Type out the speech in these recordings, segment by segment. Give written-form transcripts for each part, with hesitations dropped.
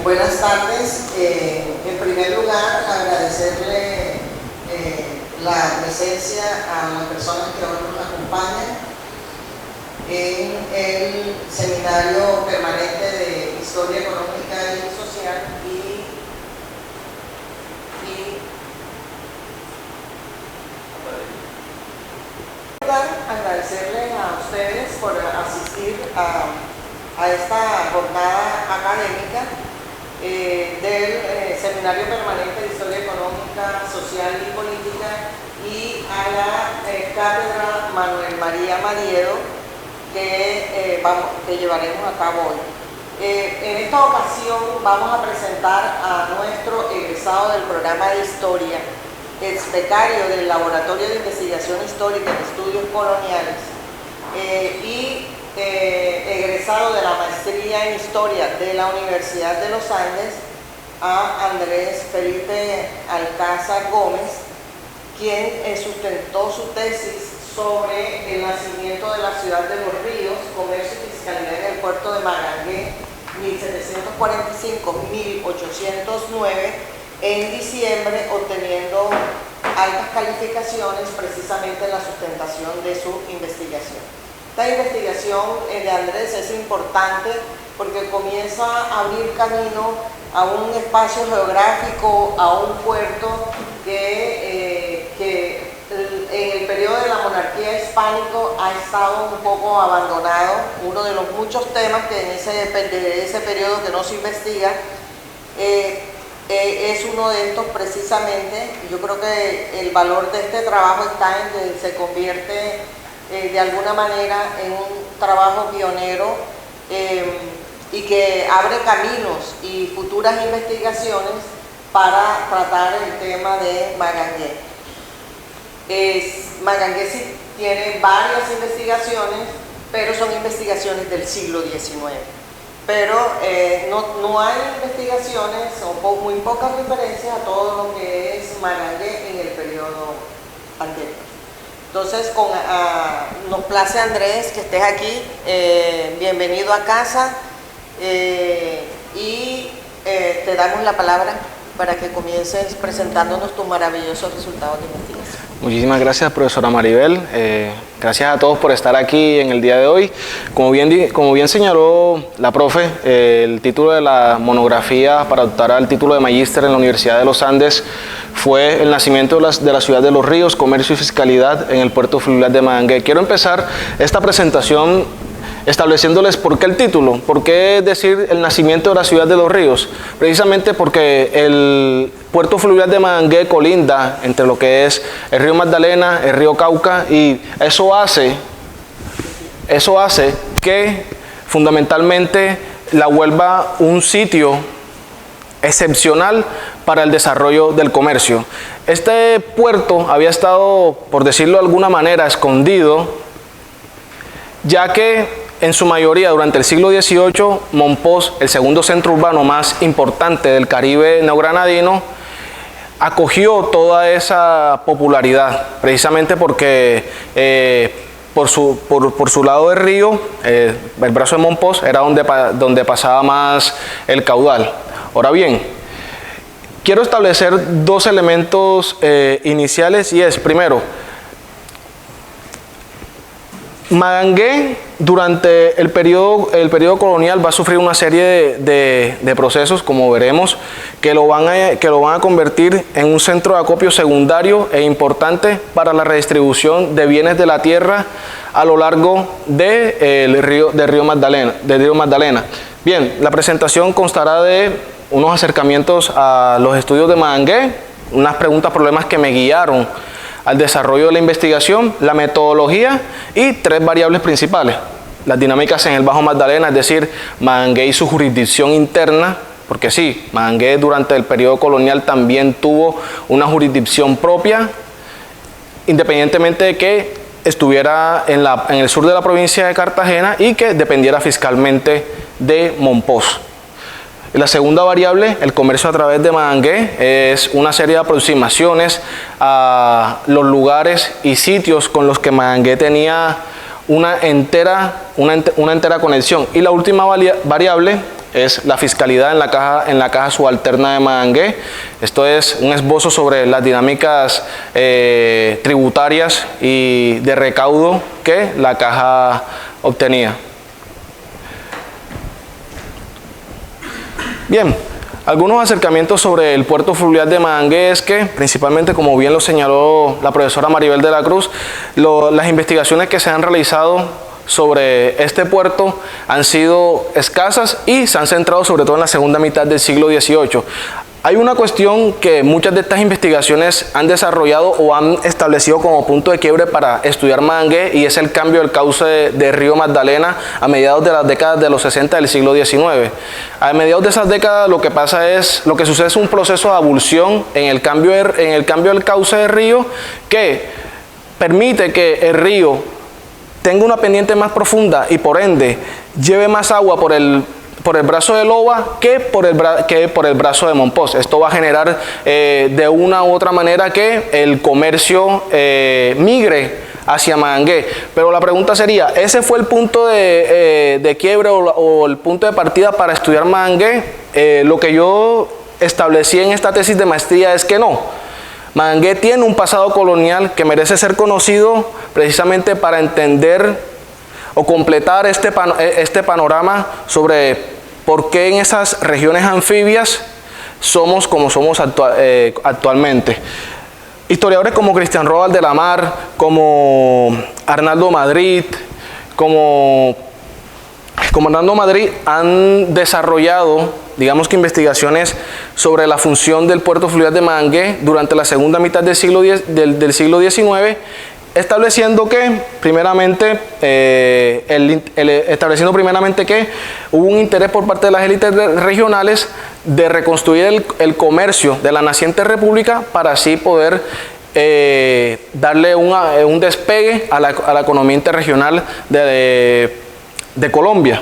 Buenas tardes. En primer lugar, agradecerle la presencia a las personas que hoy nos acompañan en el Seminario Permanente de Historia Económica y Social y agradecerles a ustedes por asistir a esta jornada académica del Seminario Permanente de Historia Económica, Social y Política y a la Cátedra Manuel María Madiedo que llevaremos a cabo hoy. En esta ocasión vamos a presentar a nuestro egresado del programa de Historia, ex becario del Laboratorio de Investigación Histórica en Estudios Coloniales y egresado de la Maestría en Historia de la Universidad de los Andes, a Andrés Felipe Alcázar Gómez, quien sustentó su tesis sobre el nacimiento de la ciudad de los ríos, comercio y fiscalidad en el puerto de Magangué, 1745-1809, en diciembre, obteniendo altas calificaciones precisamente en la sustentación de su investigación. Esta investigación de Andrés es importante porque comienza a abrir camino a un espacio geográfico, a un puerto que en el periodo de la monarquía hispánica ha estado un poco abandonado. Uno de los muchos temas que de ese periodo que no se investiga es uno de estos precisamente. Yo creo que el valor de este trabajo está en que se convierte de alguna manera en un trabajo pionero y que abre caminos y futuras investigaciones para tratar el tema de Magangué. Magangué sí tiene varias investigaciones, pero son investigaciones del siglo XIX. Pero no hay investigaciones o muy pocas referencias a todo lo que es Magangué en el periodo anterior. Entonces, nos place, Andrés, que estés aquí, bienvenido a casa y te damos la palabra para que comiences presentándonos tus maravillosos resultados de investigación. Muchísimas gracias, profesora Maribel. Gracias a todos por estar aquí en el día de hoy. Como bien señaló la profe, el título de la monografía para optar al título de magíster en la Universidad de los Andes fue el nacimiento de la ciudad de los ríos, comercio y fiscalidad en el puerto fluvial de Magangué. Quiero empezar esta presentación estableciéndoles por qué el título, por qué decir el nacimiento de la ciudad de los ríos. Precisamente porque el puerto fluvial de Magangué colinda entre lo que es el río Magdalena, el río Cauca, y eso hace que fundamentalmente la vuelva un sitio excepcional para el desarrollo del comercio. Este puerto había estado, por decirlo de alguna manera, escondido, ya que en su mayoría durante el siglo XVIII, Mompox, el segundo centro urbano más importante del Caribe neogranadino, acogió toda esa popularidad, precisamente porque por su lado del río, el brazo de Mompox era donde pasaba más el caudal. Ahora bien, quiero establecer dos elementos iniciales, y es, primero, Magangué durante el periodo colonial va a sufrir una serie de procesos, como veremos, que lo van a convertir en un centro de acopio secundario e importante para la redistribución de bienes de la tierra a lo largo del río Magdalena. Bien, la presentación constará de unos acercamientos a los estudios de Magangué, unas preguntas, problemas que me guiaron al desarrollo de la investigación, la metodología y tres variables principales: las dinámicas en el Bajo Magdalena, es decir, Magangué y su jurisdicción interna, porque sí, Magangué durante el periodo colonial también tuvo una jurisdicción propia, independientemente de que estuviera en el sur de la provincia de Cartagena y que dependiera fiscalmente de Mompox. La segunda variable, el comercio a través de Magangué, es una serie de aproximaciones a los lugares y sitios con los que Magangué tenía una entera conexión. Y la última variable, es la fiscalidad en la caja subalterna de Magangué. Esto es un esbozo sobre las dinámicas tributarias y de recaudo que la caja obtenía. Bien, algunos acercamientos sobre el puerto fluvial de Magangué es que, principalmente, como bien lo señaló la profesora Maribel de la Cruz, las investigaciones que se han realizado sobre este puerto han sido escasas y se han centrado sobre todo en la segunda mitad del siglo XVIII. Hay una cuestión que muchas de estas investigaciones han desarrollado o han establecido como punto de quiebre para estudiar Magangué, y es el cambio del cauce de río Magdalena a mediados de las décadas de los 60 del siglo XIX. A mediados de esas décadas lo que sucede es un proceso de abulsión en el cambio del cauce del río, que permite que el río tenga una pendiente más profunda y por ende lleve más agua por el brazo de Loba que por el brazo de Mompox. Esto va a generar de una u otra manera que el comercio migre hacia Magangué. Pero la pregunta sería, ¿ese fue el punto de quiebre o el punto de partida para estudiar Magangué? Lo que yo establecí en esta tesis de maestría es que no. Magangué tiene un pasado colonial que merece ser conocido precisamente para entender o completar este panorama sobre por qué en esas regiones anfibias somos como somos actualmente. Historiadores como Cristian Rodal de la Mar, como Arnaldo Madrid, han desarrollado, digamos que investigaciones sobre la función del puerto fluvial de Magangué durante la segunda mitad del siglo XIX, estableciendo primeramente que hubo un interés por parte de las élites regionales de reconstruir el comercio de la naciente república para así poder darle un despegue a la economía interregional de Colombia.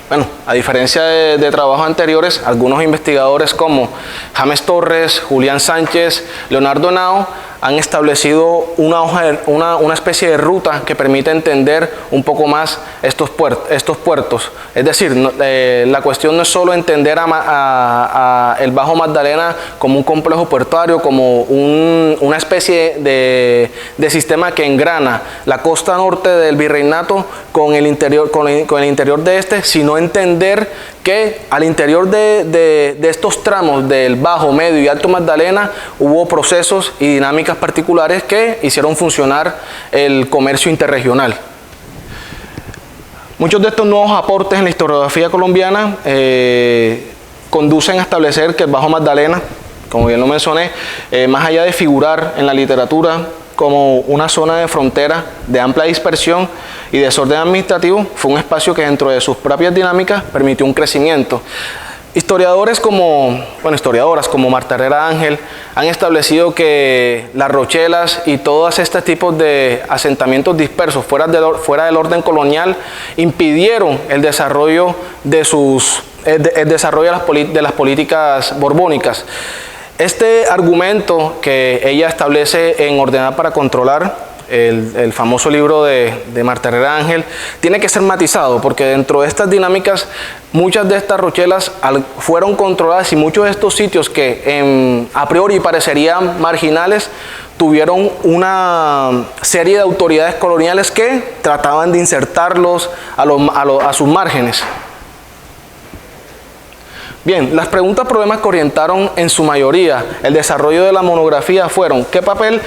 Bueno, a diferencia de trabajos anteriores, algunos investigadores como James Torres, Julián Sánchez, Leonardo Henao han establecido una especie de ruta que permite entender un poco más estos puertos. Es decir, la cuestión no es solo entender el Bajo Magdalena como un complejo puertuario, como una especie de sistema que engrana la costa norte del virreinato con el interior de este, sino entender que al interior de estos tramos del Bajo, Medio y Alto Magdalena hubo procesos y dinámicas particulares que hicieron funcionar el comercio interregional. Muchos de estos nuevos aportes en la historiografía colombiana conducen a establecer que el Bajo Magdalena, como bien lo mencioné, más allá de figurar en la literatura como una zona de frontera de amplia dispersión y desorden administrativo, fue un espacio que dentro de sus propias dinámicas permitió un crecimiento. Historiadoras como Marta Herrera Ángel han establecido que las rochelas y todos estos tipos de asentamientos dispersos fuera del orden colonial impidieron el desarrollo de las políticas borbónicas. Este argumento que ella establece en Ordenar para Controlar, el famoso libro de Marta Herrera Ángel, tiene que ser matizado, porque dentro de estas dinámicas muchas de estas rochelas fueron controladas y muchos de estos sitios que a priori parecerían marginales tuvieron una serie de autoridades coloniales que trataban de insertarlos a sus márgenes. Bien, las preguntas problemas que orientaron en su mayoría el desarrollo de la monografía fueron: ¿qué papel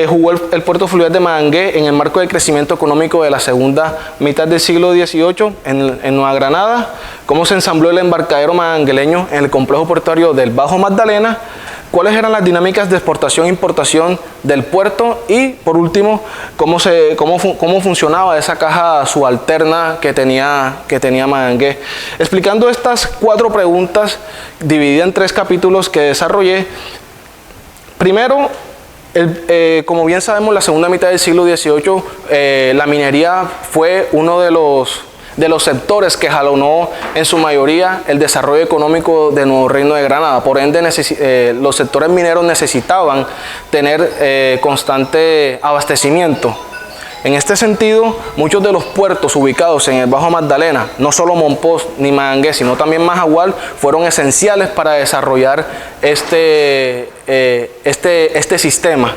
jugó el puerto fluvial de Magangué en el marco del crecimiento económico de la segunda mitad del siglo XVIII en Nueva Granada? ¿Cómo se ensambló el embarcadero magangueleño en el complejo portuario del Bajo Magdalena? ¿Cuáles eran las dinámicas de exportación e importación del puerto? Y, por último, cómo funcionaba esa caja subalterna que tenía Magangué. Explicando estas 4 preguntas, divididas en 3 capítulos que desarrollé. Primero, como bien sabemos, la segunda mitad del siglo XVIII, la minería fue uno de los sectores que jalonó en su mayoría el desarrollo económico del Nuevo Reino de Granada. Por ende, los sectores mineros necesitaban tener constante abastecimiento. En este sentido, muchos de los puertos ubicados en el Bajo Magdalena, no solo Monpós ni Magangué, sino también Majagual, fueron esenciales para desarrollar este sistema.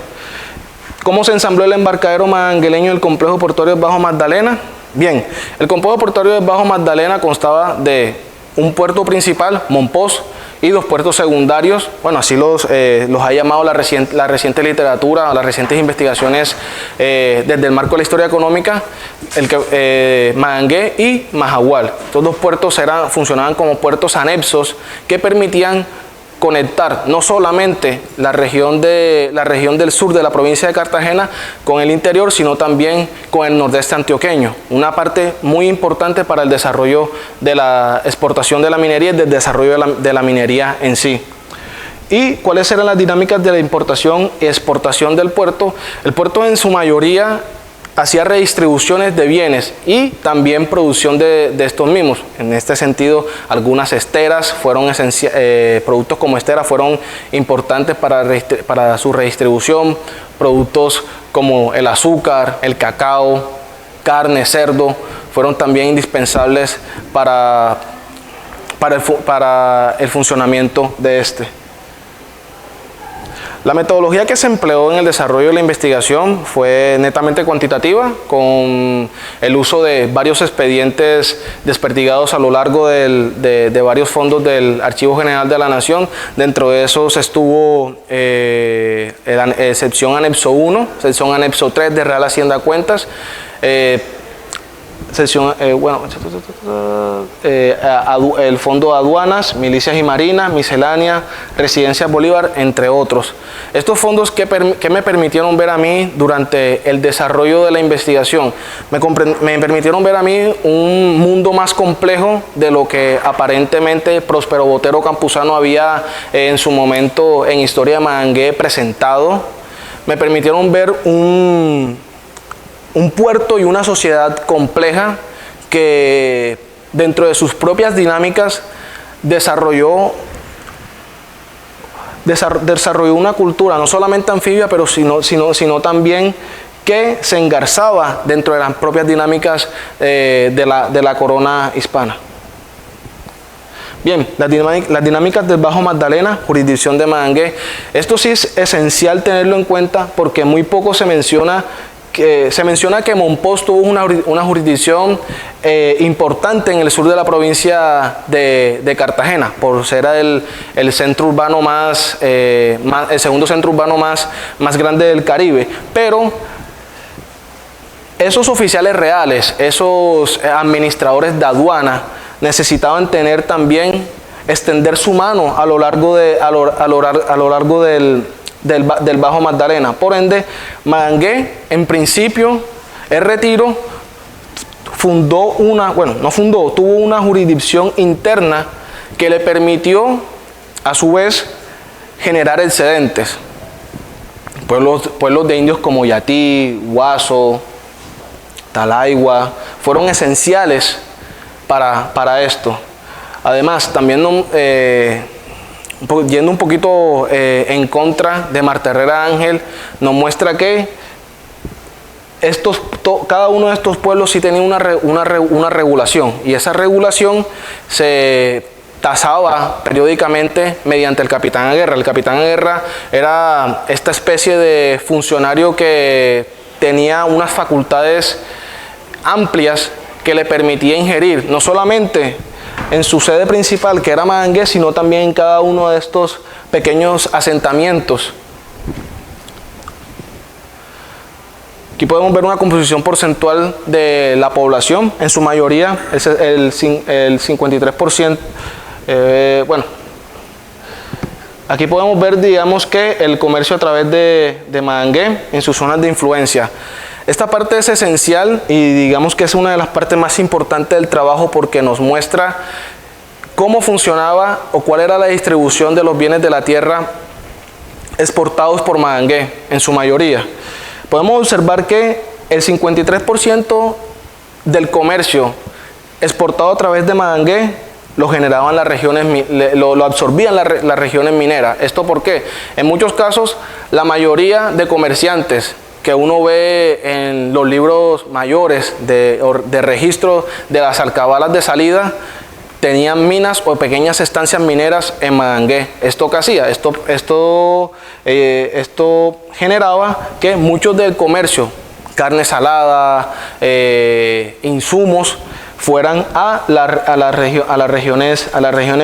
¿Cómo se ensambló el embarcadero magangueleño del complejo portuario del Bajo Magdalena? Bien, el complejo portuario del Bajo Magdalena constaba de un puerto principal, Monpós, y dos puertos secundarios, bueno, así los ha llamado la reciente literatura, las recientes investigaciones desde el marco de la historia económica, Magangué y Majagual. Estos dos puertos funcionaban como puertos anexos que permitían conectar no solamente la región del sur de la provincia de Cartagena con el interior, sino también con el nordeste antioqueño, una parte muy importante para el desarrollo de la exportación de la minería y del desarrollo de la minería en sí. ¿Y cuáles eran las dinámicas de la importación y exportación del puerto? El puerto en su mayoría hacía redistribuciones de bienes y también producción de estos mismos. En este sentido, algunas esteras fueron productos como esteras fueron importantes para su redistribución. Productos como el azúcar, el cacao, carne, cerdo, fueron también indispensables para el funcionamiento de este. La metodología que se empleó en el desarrollo de la investigación fue netamente cuantitativa, con el uso de varios expedientes desperdigados a lo largo de varios fondos del Archivo General de la Nación. Dentro de esos estuvo sección anexo 1, sección anexo 3 de Real Hacienda Cuentas, el Fondo de Aduanas, Milicias y Marinas, Miscelánea, Residencias Bolívar, entre otros. Estos fondos que me permitieron ver a mí durante el desarrollo de la investigación, me permitieron ver a mí un mundo más complejo de lo que aparentemente Próspero Botero Campuzano había en su momento en Historia de Magangué presentado. Me permitieron ver un puerto y una sociedad compleja que dentro de sus propias dinámicas desarrolló una cultura no solamente anfibia, pero sino también que se engarzaba dentro de las propias dinámicas de la corona hispana. Bien, las dinámicas del Bajo Magdalena, jurisdicción de Magangué. Esto sí es esencial tenerlo en cuenta porque muy poco se menciona que Monpós tuvo una jurisdicción importante en el sur de la provincia de Cartagena, por ser el centro urbano el segundo centro urbano más grande del Caribe. Pero esos oficiales reales, esos administradores de aduana, necesitaban tener también, extender su mano a lo largo del Bajo Magdalena. Por ende, Magangué, en principio, el Retiro, tuvo una jurisdicción interna que le permitió, a su vez, generar excedentes. Pueblos de indios como Yatí, Guaso, Talaigua, fueron esenciales para esto. Además, también yendo un poquito en contra de Marta Herrera Ángel, nos muestra que cada uno de estos pueblos sí tenía una regulación, y esa regulación se tasaba periódicamente mediante el capitán de guerra. El capitán de guerra era esta especie de funcionario que tenía unas facultades amplias que le permitía ingerir no solamente en su sede principal, que era Magangué, sino también en cada uno de estos pequeños asentamientos. Aquí podemos ver una composición porcentual de la población, en su mayoría el 53%. Aquí podemos ver, digamos, que el comercio a través de Magangué en sus zonas de influencia. Esta parte es esencial y digamos que es una de las partes más importantes del trabajo porque nos muestra cómo funcionaba o cuál era la distribución de los bienes de la tierra exportados por Magangué en su mayoría. Podemos observar que el 53% del comercio exportado a través de Magangué lo generaban las regiones, lo absorbían las regiones mineras. ¿Esto por qué? En muchos casos la mayoría de comerciantes que uno ve en los libros mayores de registro de las alcabalas de salida, tenían minas o pequeñas estancias mineras en Magangué. ¿Esto qué hacía? Esto generaba que muchos del comercio, carne salada, insumos, fueran a las regiones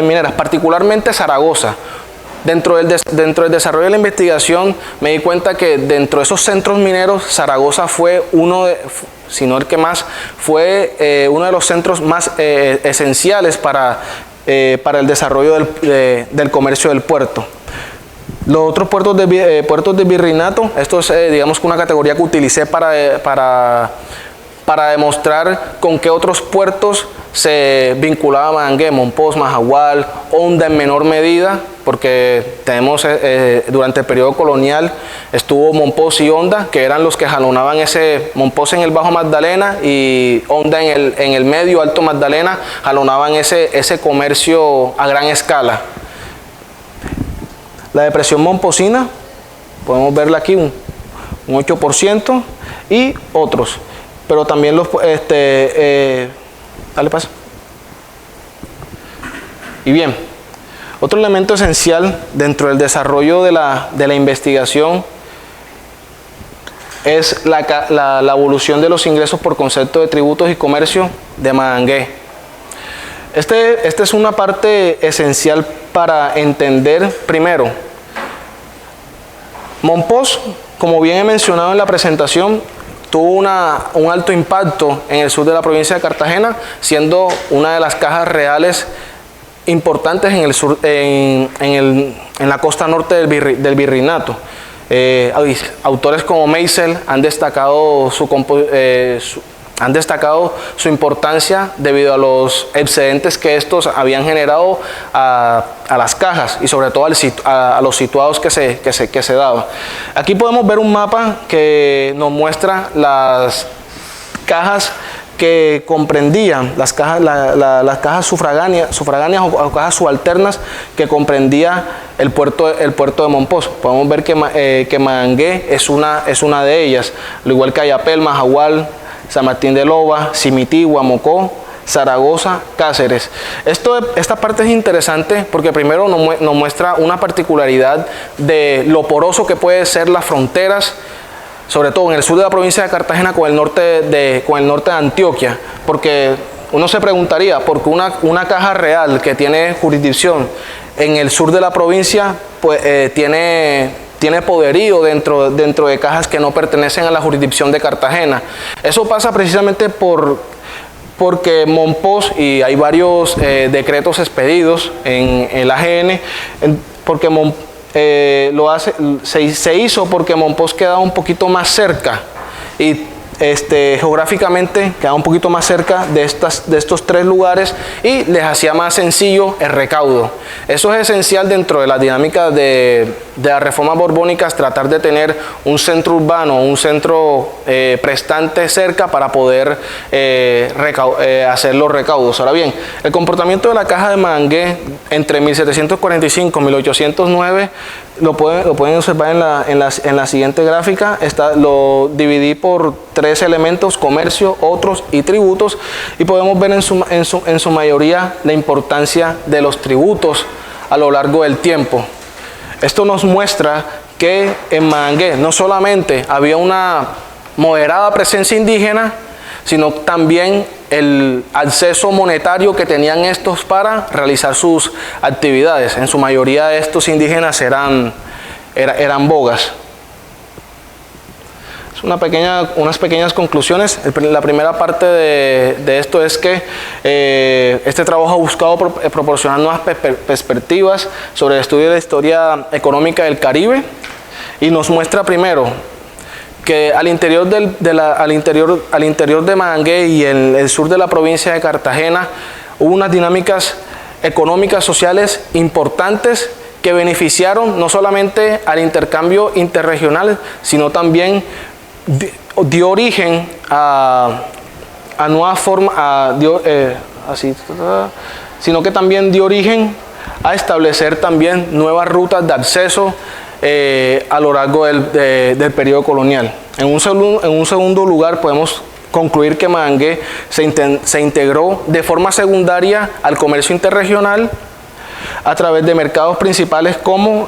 mineras, particularmente Zaragoza. Dentro del desarrollo de la investigación me di cuenta que dentro de esos centros mineros, Zaragoza fue si no el que más, fue uno de los centros más esenciales para el desarrollo del comercio del puerto. Los otros puertos del virreinato, esto es digamos que una categoría que utilicé para demostrar con qué otros puertos se vinculaba Magangué, Mompox, Majagual, Honda en menor medida, porque tenemos durante el periodo colonial estuvo Mompox y Honda, que eran los que jalonaban Mompox en el Bajo Magdalena y Honda en el medio Alto Magdalena, jalonaban ese comercio a gran escala. La depresión momposina, podemos verla aquí, un 8%, y otros. Pero también dale paso. Y bien, otro elemento esencial dentro del desarrollo de la investigación es la evolución de los ingresos por concepto de tributos y comercio de Magangué. Esta es una parte esencial para entender, primero, Mompox, como bien he mencionado en la presentación, tuvo un alto impacto en el sur de la provincia de Cartagena, siendo una de las cajas reales importantes en el sur, en la costa norte del virreinato. Autores como Meisel han destacado su importancia debido a los excedentes que estos habían generado a las cajas y sobre todo a los situados que se daban. Aquí podemos ver un mapa que nos muestra las cajas que comprendían, las cajas sufragáneas o cajas subalternas que comprendía el puerto de Mompox. Podemos ver que Magangué es una de ellas, al igual que Ayapel, Majagual, San Martín de Loba, Simití, Mocó, Zaragoza, Cáceres. Esta parte es interesante porque primero nos muestra una particularidad de lo poroso que pueden ser las fronteras, sobre todo en el sur de la provincia de Cartagena con el norte de Antioquia, porque uno se preguntaría por qué una caja real que tiene jurisdicción en el sur de la provincia pues, tiene poderío dentro de cajas que no pertenecen a la jurisdicción de Cartagena. Eso pasa precisamente porque Mompox, y hay varios decretos expedidos en el AGN, porque se hizo porque Mompox quedaba un poquito más cerca y geográficamente quedaba un poquito más cerca de estos tres lugares y les hacía más sencillo el recaudo. Eso es esencial dentro de la dinámica de las reformas borbónicas, tratar de tener un centro urbano, un centro prestante cerca para poder hacer los recaudos. Ahora bien, el comportamiento de la caja de Magangué entre 1745 y 1809 lo pueden observar en la siguiente gráfica. Lo dividí por tres elementos: comercio, otros y tributos, y podemos ver en su mayoría la importancia de los tributos a lo largo del tiempo. Esto nos muestra que en Magangué no solamente había una moderada presencia indígena, sino también el acceso monetario que tenían estos para realizar sus actividades. En su mayoría estos indígenas eran bogas. Unas pequeñas conclusiones. La primera parte de esto es que este trabajo ha buscado proporcionar nuevas perspectivas sobre el estudio de la historia económica del Caribe, y nos muestra primero que al interior de Magangué y en el sur de la provincia de Cartagena hubo unas dinámicas económicas sociales importantes que beneficiaron no solamente al intercambio interregional, sino también dio origen a nuevas formas, sino que también dio origen a establecer también nuevas rutas de acceso a lo largo del periodo colonial. En un segundo lugar, podemos concluir que Magangué se integró de forma secundaria al comercio interregional a través de mercados principales como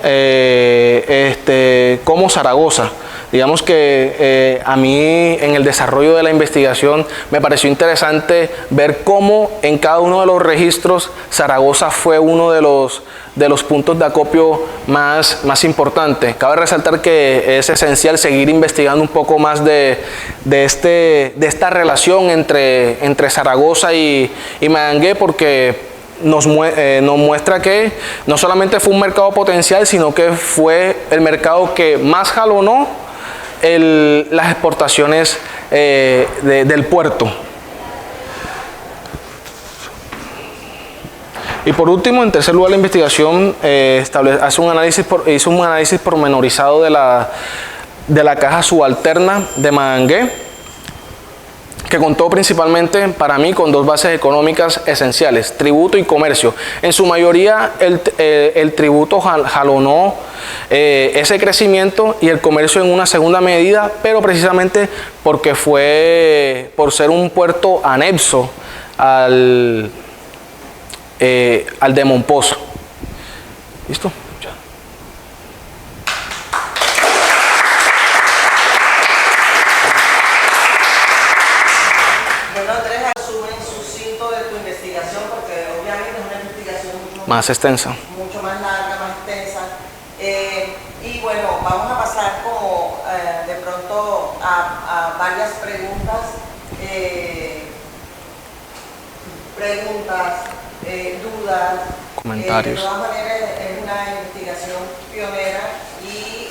Zaragoza. Digamos que a mí en el desarrollo de la investigación me pareció interesante ver cómo en cada uno de los registros Zaragoza fue uno de los puntos de acopio más importantes. Cabe resaltar que es esencial seguir investigando un poco más de esta relación entre Zaragoza y Magangué, porque nos muestra que no solamente fue un mercado potencial, sino que fue el mercado que más jalonó las exportaciones del puerto. Y por último, en tercer lugar, la investigación hizo un análisis pormenorizado de la caja subalterna de Magangué, que contó principalmente para mí con dos bases económicas esenciales: tributo y comercio. En su mayoría el tributo jalonó ese crecimiento y el comercio en una segunda medida, pero precisamente porque por ser un puerto anexo al de Mompox. ¿Listo? Más extensa. Mucho más larga, más extensa. Y bueno, vamos a pasar como de pronto a varias preguntas, dudas, comentarios. De todas maneras es una investigación pionera y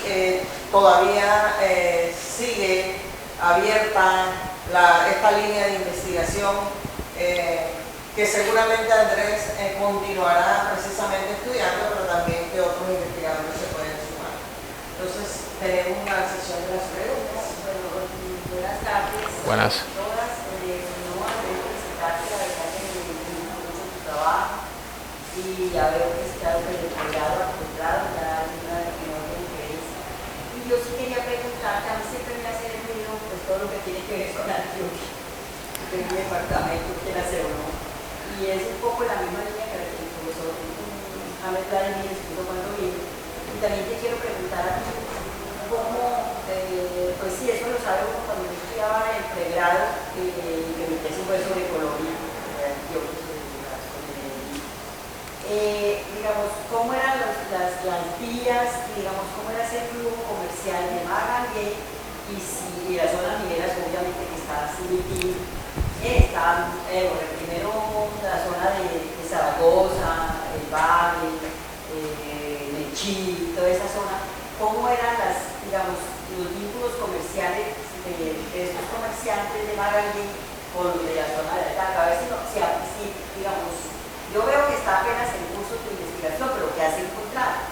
todavía sigue abierta esta línea de investigación. Que seguramente Andrés continuará precisamente estudiando, pero también que otros investigadores se pueden sumar. Entonces, tenemos una sesión de las preguntas. Bueno, buenas tardes. Buenas. Todas, no Andrés, felicitarte, la verdad que me gusta mucho tu trabajo y ya veo que estás desarrollado, acostumbrado, ya hay una enorme diferencia. Y yo sí quería preguntarte, a mí siempre me hace ruido pues, todo lo que tiene que ver con Antioquia, que es mi departamento, quiera ser o no. Y es un poco la misma línea que el profesor James Vladimir estuvo cuando vino. Y también te quiero preguntar a ti, cómo, pues sí, eso lo sabe uno cuando yo estudiaba el pregrado, que mi tesis fue sobre Colombia, digamos, cómo eran las vías, digamos, cómo era ese flujo comercial de Magangué y las zonas mineras, obviamente, que está Simitín. Estaban, primero la zona de Zaragoza, el Valle, Nechí, toda esa zona. ¿Cómo eran digamos, los vínculos comerciales de estos comerciantes de Magangué con los de la zona de Ataca? A ver si, digamos, yo veo que está apenas en curso tu investigación, pero ¿qué has encontrado?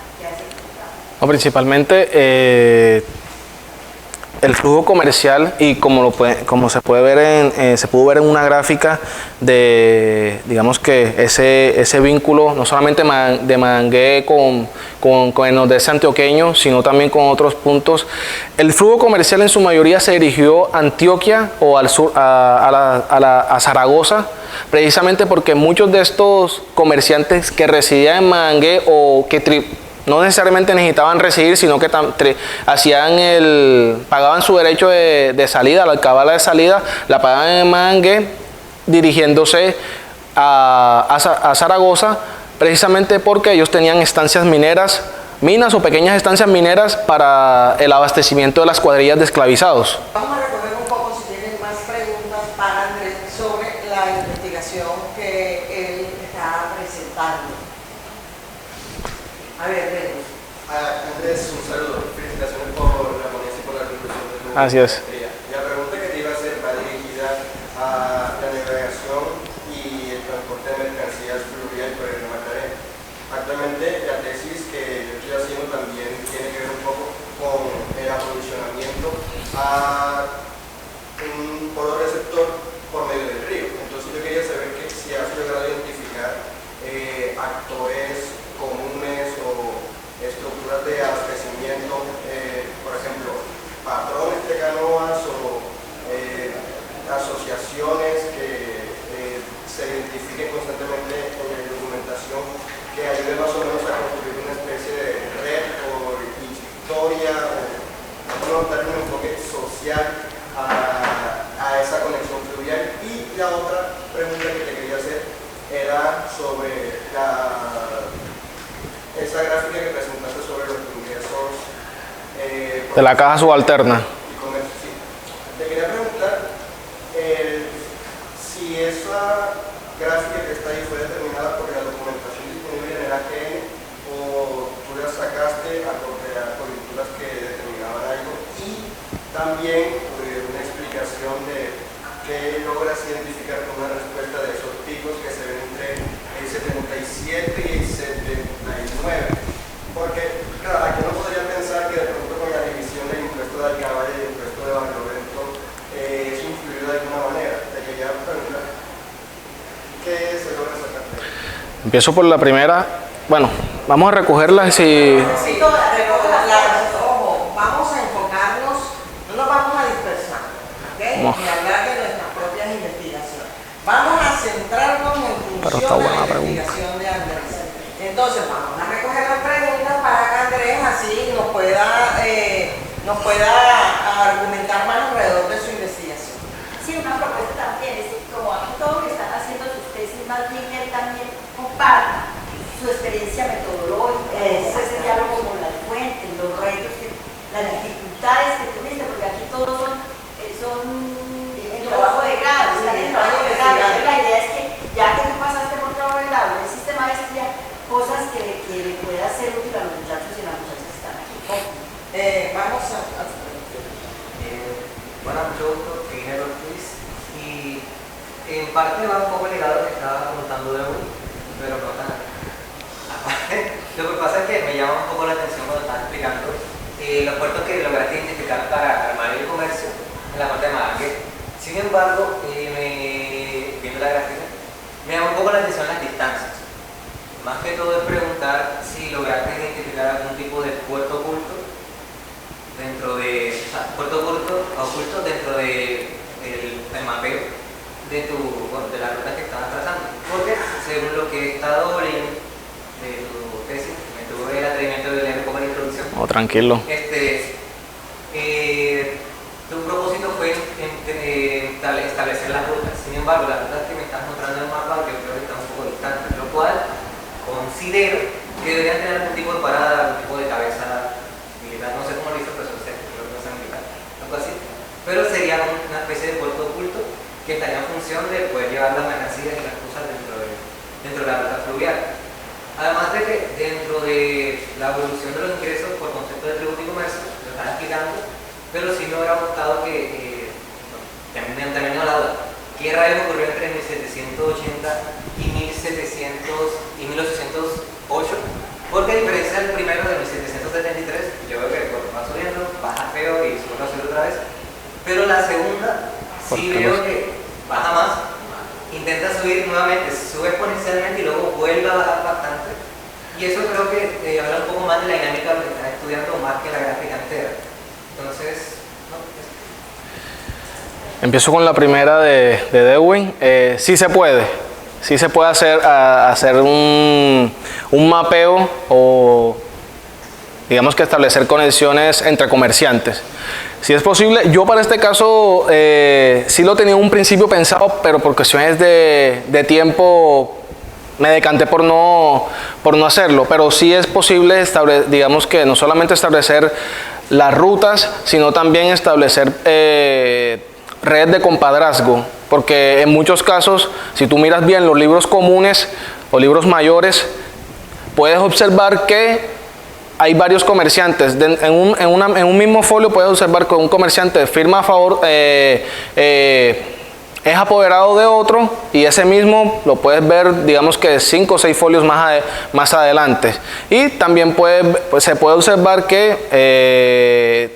No, principalmente el flujo comercial, y como se puede ver se pudo ver en una gráfica de, digamos que ese vínculo no solamente de Magangué con el nordeste antioqueño, sino también con otros puntos. El flujo comercial en su mayoría se dirigió a Antioquia o al sur, a Zaragoza, precisamente porque muchos de estos comerciantes que residían en Magangué o que no necesariamente necesitaban residir, sino que pagaban su derecho de salida, la alcabala de salida, la pagaban en Magangué, dirigiéndose a Zaragoza, precisamente porque ellos tenían estancias mineras, minas o pequeñas estancias mineras para el abastecimiento de las cuadrillas de esclavizados. Vamos a recorrer un poco, si tienen más preguntas para Andrés sobre la investigación que él está presentando. A ver, Andrés, un saludo. Felicitaciones por la ponencia y por la conclusión de tu Gracias. maestría. La pregunta que te iba a hacer va dirigida a la navegación y el transporte de mercancías fluvial por el río Magdalena. Actualmente, la tesis que yo estoy haciendo también tiene que ver un poco con el aprovisionamiento a un polo receptor por medio del río. Entonces, yo quería saber si has logrado identificar actores comunes o estructuras de abastecimiento, por ejemplo, patrones de canoas que ayude más o menos a construir una especie de red o historia o dar un enfoque social a esa conexión fluvial. Y la otra pregunta que te quería hacer era sobre esa gráfica que presentaste sobre los ingresos de la caja subalterna. y comercio. Sí. Te quería preguntar si esa gráfica que está ahí fue determinada por la documentación disponible en el AGN o tú la sacaste acorde a coyunturas que determinaban algo, y también una explicación de qué logras identificar con una respuesta de esos picos que se ven entre el 77 y el 79. Porque, claro, aquí uno podría pensar que de pronto con la división del impuesto de Alcabal y el impuesto de Barlovento eso influyó de alguna manera. Te quería preguntar, ¿qué se logra sacar de ahí? Empiezo por la primera. Bueno, vamos a recogerlas y... Necesito ojo, vamos a enfocarnos, no nos vamos a dispersar, ¿ok? No. Ni hablar de nuestras propias investigaciones. Vamos a centrarnos en Pero está función de buena la la pregunta. investigación de Andrés. Entonces, vamos a recoger las preguntas para que Andrés así nos pueda argumentar más alrededor de su investigación. Sí, una propuesta también, es que como aquí todos que están haciendo sus tesis, más bien él también comparta su experiencia metodológica, ese sería como las fuentes, los retos, las dificultades que tuviste, porque aquí todos son en trabajo de grado, están en trabajo de grado. Entonces, la idea es que ya que tú pasaste por trabajo de grado, no existe maestría, cosas que le pueda ser útil a los muchachos y a las muchachas que están aquí. Vamos a Bueno, mucho gusto, Ingeniero Ortiz, y en parte va un poco ligado a lo que estaba contando de hoy, pero no tan. Lo que pasa es que me llama un poco la atención cuando estás explicando los puertos que lograste identificar para armar el comercio en la parte de Magangué. Sin embargo, viendo la gráfica, me llama un poco la atención las distancias. Más que todo es preguntar si lograste identificar algún tipo de puerto oculto dentro de, puerto oculto dentro de el mapeo de de la ruta que estabas trazando. Porque según lo que he estado leyendo de tu tesis, me tuve el atrevimiento de leer un poco la introducción. Oh, tranquilo. Tu propósito fue establecer las rutas. Sin embargo, las rutas que me estás mostrando en el mapa yo creo que están un poco distantes, lo cual considero que deberían tener algún tipo de parada, algún tipo de cabeza militar. No sé cómo lo hizo, pero creo que no es militar, algo así. Pero sería una especie de puerto oculto que estaría en función de poder llevar las mercancías y las cosas dentro de la ruta fluvial. Además de que dentro de la evolución de los ingresos por concepto de tributo y comercio, lo están explicando, pero sí me hubiera gustado que, también me dio la duda, ¿qué rayos ocurrió entre 1780 y 1808? Porque a diferencia del primero de 1773, yo veo que va subiendo, baja feo y sube a subir otra vez, pero la segunda sí veo que baja más, intenta subir nuevamente, sube exponencialmente y luego vuelve a bajar bastante. Y eso creo que habla un poco más de la dinámica de lo que están estudiando más que la gráfica entera. Entonces, no. Empiezo con la primera de Dewin. Sí se puede hacer un mapeo o digamos que establecer conexiones entre comerciantes. Si es posible, yo para este caso sí lo tenía en un principio pensado, pero por cuestiones de tiempo me decanté por no hacerlo, pero sí es posible digamos que no solamente establecer las rutas, sino también establecer redes de compadrazgo, porque en muchos casos, si tú miras bien los libros comunes o libros mayores, puedes observar que hay varios comerciantes. En un mismo folio puedes observar que un comerciante firma a favor, es apoderado de otro, y ese mismo lo puedes ver, digamos que 5 o 6 folios más adelante. Y también se puede observar que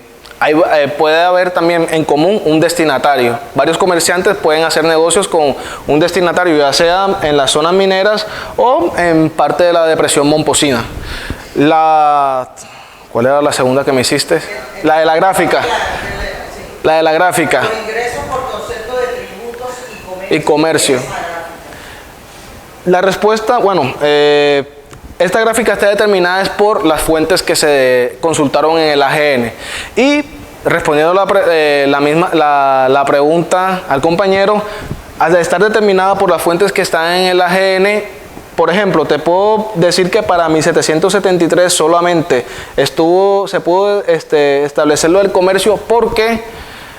puede haber también en común un destinatario. Varios comerciantes pueden hacer negocios con un destinatario, ya sea en las zonas mineras o en parte de la depresión momposina. ¿Cuál era la segunda que me hiciste? La de la gráfica. La de la gráfica. Los ingresos por concepto de tributos y comercio. La respuesta, bueno, esta gráfica está determinada es por las fuentes que se consultaron en el AGN. Y respondiendo la pregunta al compañero, al estar determinada por las fuentes que están en el AGN, por ejemplo, te puedo decir que para 1773 solamente se pudo establecerlo del comercio porque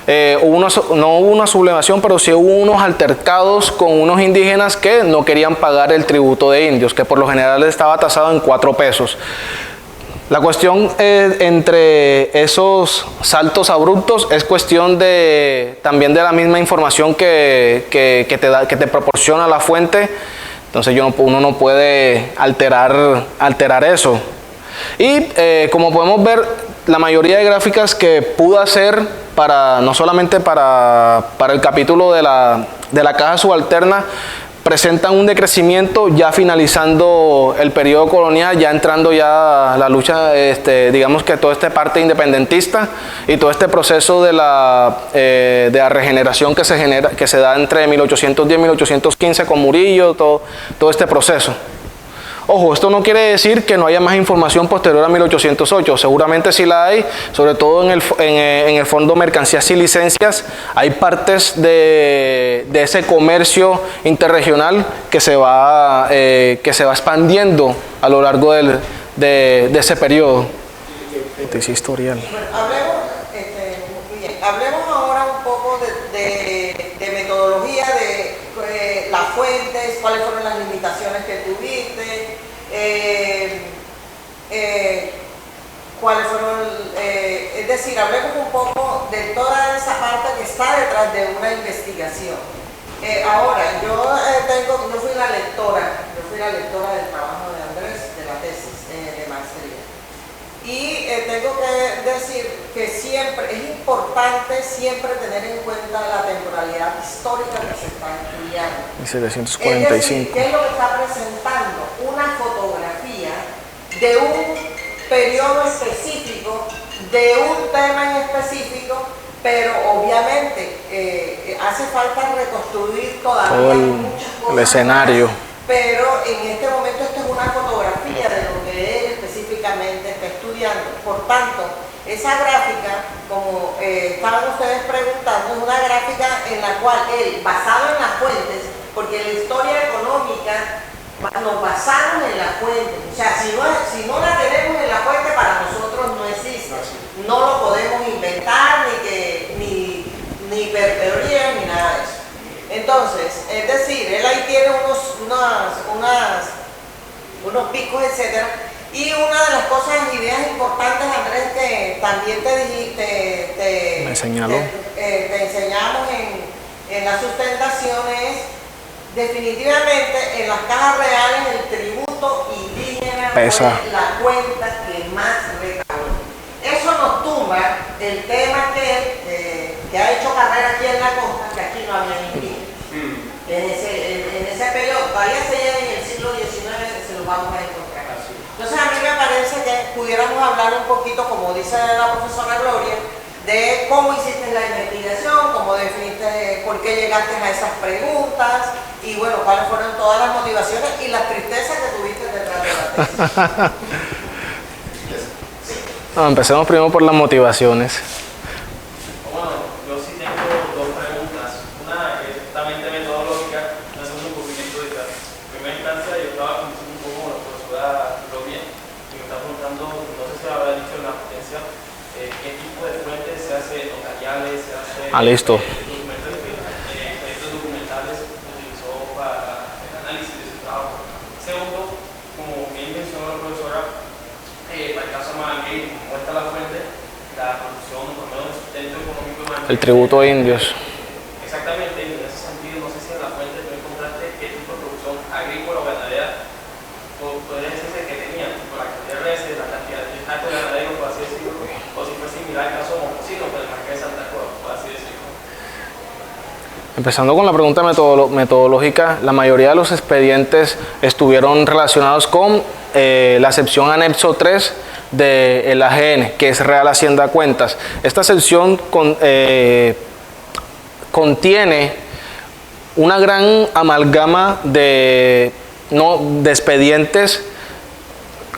no hubo una sublevación, pero sí hubo unos altercados con unos indígenas que no querían pagar el tributo de indios, que por lo general estaba tasado en 4 pesos. La cuestión entre esos saltos abruptos es cuestión también de la misma información que te proporciona la fuente. Entonces uno no puede alterar eso. Y como podemos ver, la mayoría de gráficas que pude hacer no solamente para el capítulo de la caja subalterna, presentan un decrecimiento ya finalizando el periodo colonial, ya entrando ya la lucha, digamos que toda esta parte independentista y todo este proceso de la regeneración que se da entre 1810 y 1815 con Murillo, todo este proceso. Ojo, esto no quiere decir que no haya más información posterior a 1808, seguramente sí la hay, sobre todo en el Fondo Mercancías y Licencias, hay partes de ese comercio interregional que se va expandiendo a lo largo de ese periodo. Historial. Hablemos ahora un poco de metodología, de las fuentes, cuáles fueron las limitaciones que tuviste, cuáles fueron, es decir, hablemos un poco de toda esa parte que está detrás de una investigación. Ahora, yo fui la lectora del trabajo de Andrés, de la tesis de maestría. Y tengo que decir que siempre es importante tener en cuenta la temporalidad histórica que se está estudiando. 1745. Es decir, ¿qué es lo que está presentando? Una fotografía de un periodo específico, de un tema en específico, pero obviamente hace falta reconstruir todavía muchas cosas. El escenario. Pero en este momento esto es una fotografía de lo que él específicamente está estudiando. Por tanto, esa gráfica, como estaban ustedes preguntando, es una gráfica en la cual él, basado en las fuentes, porque en la historia económica nos basamos en las fuentes. O sea, si no la tenemos en la fuente, para nosotros no existe. No lo podemos inventar, ni perteorías, ni nada de eso. Entonces, es decir, él ahí tiene unos picos, etcétera. Y una de las cosas, ideas importantes, Andrés, que también te enseñamos en la sustentación es, definitivamente, en las cajas reales el tributo indígena pesa. Fue la cuenta que más recaudó. Eso nos tumba el tema que ha hecho carrera aquí en la costa, que aquí no había indígenas. En ese periodo, todavía se llega en el siglo XIX, se lo vamos a encontrar. Entonces a mí me parece que pudiéramos hablar un poquito, como dice la profesora Gloria, de cómo hiciste la investigación, cómo definiste, por qué llegaste a esas preguntas y bueno, cuáles fueron todas las motivaciones y las tristezas que tuviste detrás de la tesis. Empecemos primero por las motivaciones. Bueno, yo sí tengo dos preguntas. Una es justamente metodológica, la segunda un poquito histórica. En primera instancia, yo estaba conversando un poco con la profesora Gloria y me está preguntando, no sé si habrá dicho en la potencia, qué tipo de fuentes se hace, notariales, se hace listo. Proyectos documentales que utilizó para el análisis de su trabajo. Segundo, como bien mencionó la profesora, para el caso de Magangué, como está la fuente, la producción, por lo menos el sustento económico de Magangué. El tributo de indios. Exactamente, en ese sentido, no sé si en la fuente tú encontraste qué tipo de producción agrícola o ganadera podría decirse que tenían, por la cantidad de reses, la cantidad de actos ganaderos, por así decirlo, o si fue similar al caso de Montesino, por el Marqués de Santa Cruz, por así decirlo. Empezando con la pregunta metodológica, la mayoría de los expedientes estuvieron relacionados con la sección anexo 3 del AGN, que es Real Hacienda Cuentas. Esta sección contiene una gran amalgama de expedientes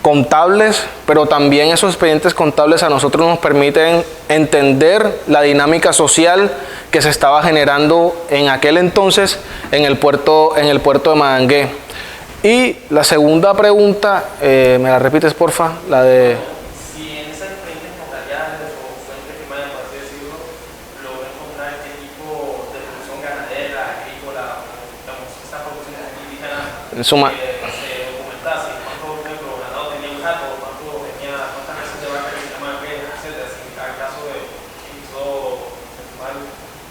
contables, pero también esos expedientes contables a nosotros nos permiten entender la dinámica social que se estaba generando en aquel entonces en el puerto de Magangué. Y la segunda pregunta, ¿me la repites porfa? La de... Si en esas diferentes notariales o fuentes primarias, por así decirlo, logró encontrar qué tipo de producción ganadera, agrícola, digamos, esa producción indígena En suma, se documentase, cuánto, por ejemplo, ganado tenía un jato, cuántas veces de vaca que se llama etcétera, si en cada caso de que hizo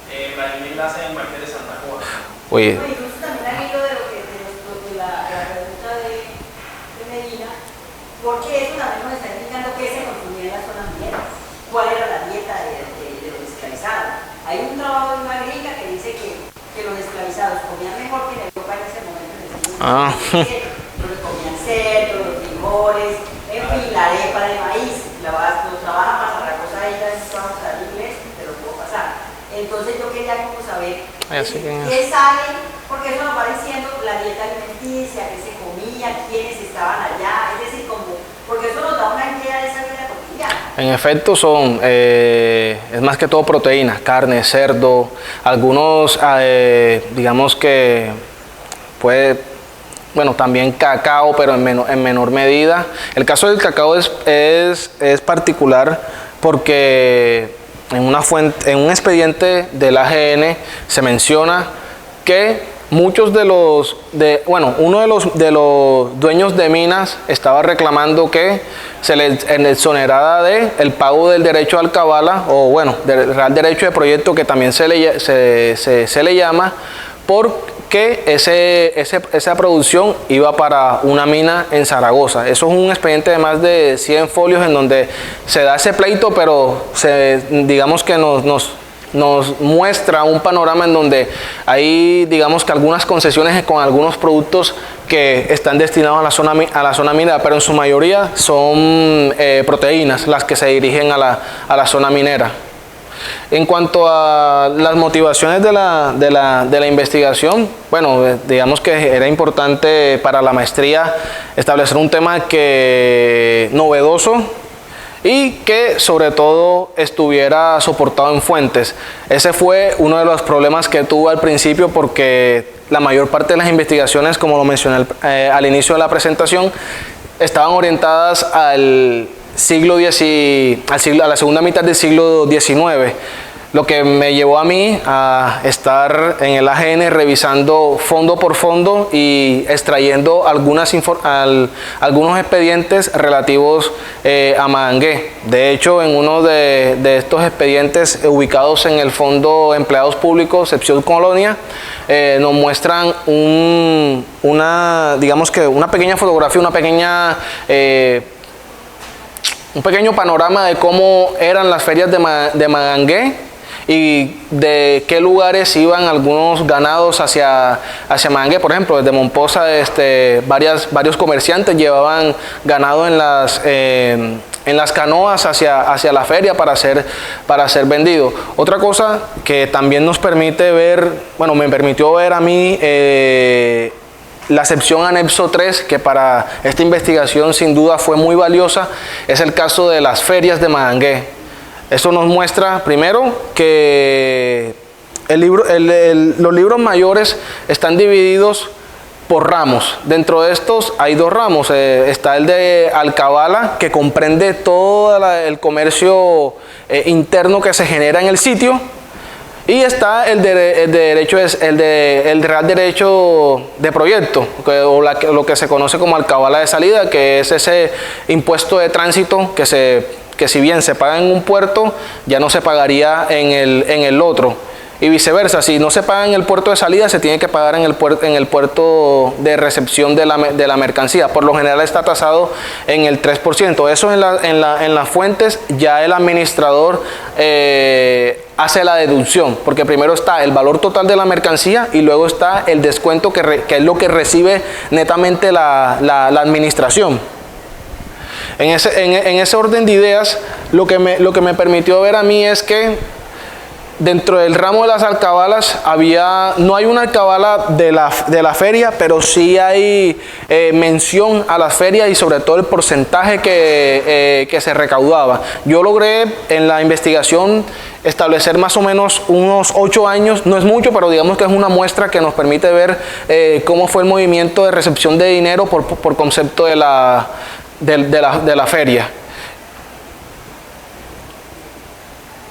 Vladimir Laza en Marqués de Santa Juana. oye, No, incluso también al hilo de la pregunta de Medina, porque eso también nos está indicando qué se consumía en las zonas mineras, cuál era la dieta de los esclavizados. Hay un trabajo de una gringa que dice que los esclavizados comían mejor que en Europa en ese momento, en el siglo XVII. Los que comían cerdo, los frijoles, en fin, la arepa de maíz, lo trabaja más a la cosa de ella, no vamos a dar inglés, te lo puedo pasar. Entonces yo quería como saber qué sale, porque eso nos va diciendo la dieta alimenticia, qué se comía, quiénes estaban allá, es decir, como, porque eso nos da una idea de esa vida cotidiana. en efecto son, es más que todo proteínas, carne, cerdo, algunos, digamos que puede, bueno, también cacao, pero en menor medida. El caso del cacao es particular porque en un expediente del AGN se menciona que muchos uno de los dueños de minas estaba reclamando que se les exonerara del pago del derecho a alcabala, o bueno, del real derecho de proyecto, que también se le llama, porque esa producción iba para una mina en Zaragoza. Eso es un expediente de más de 100 folios en donde se da ese pleito, pero digamos que nos muestra un panorama en donde hay, digamos que algunas concesiones con algunos productos que están destinados a la zona minera, pero en su mayoría son proteínas las que se dirigen a la zona minera. En cuanto a las motivaciones de la investigación, bueno, digamos que era importante para la maestría establecer un tema novedoso y que sobre todo estuviera soportado en fuentes. Ese fue uno de los problemas que tuve al principio, porque la mayor parte de las investigaciones, como lo mencioné al inicio de la presentación, estaban orientadas a la segunda mitad del siglo XIX, lo que me llevó a mí a estar en el AGN revisando fondo por fondo y extrayendo algunos expedientes relativos a Magangué. De hecho, en uno de estos expedientes ubicados en el Fondo Empleados Públicos, sección Colonia, nos muestran digamos que una pequeña fotografía, un pequeño panorama de cómo eran las ferias de Magangué y de qué lugares iban algunos ganados hacia Magangué. Por ejemplo, desde Momposa varios comerciantes llevaban ganado en las canoas hacia la feria para ser vendido. Otra cosa que también nos permite ver, bueno, me permitió ver a mí la sección anexo 3, que para esta investigación sin duda fue muy valiosa, es el caso de las ferias de Magangué. Eso nos muestra primero que los libros mayores están divididos por ramos. Dentro de estos hay dos ramos. Está el de alcabala, que comprende todo el comercio interno que se genera en el sitio. Y está el real derecho de proyecto, o lo que se conoce como alcabala de salida, que es ese impuesto de tránsito que si bien se paga en un puerto, ya no se pagaría en el otro. Y viceversa, si no se paga en el puerto de salida, se tiene que pagar en el puerto de recepción de la mercancía. Por lo general está tasado en el 3%. Eso en las fuentes ya el administrador hace la deducción, porque primero está el valor total de la mercancía y luego está el descuento que es lo que recibe netamente la administración. En ese orden de ideas, lo que me permitió ver a mí es que dentro del ramo de las alcabalas no hay una alcabala de la feria, pero sí hay mención a las ferias y sobre todo el porcentaje que se recaudaba. Yo logré en la investigación establecer más o menos unos 8 años, no es mucho, pero digamos que es una muestra que nos permite ver cómo fue el movimiento de recepción de dinero por concepto de la feria.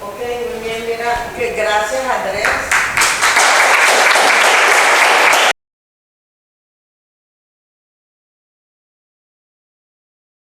Ok, muy bien, mira, que gracias a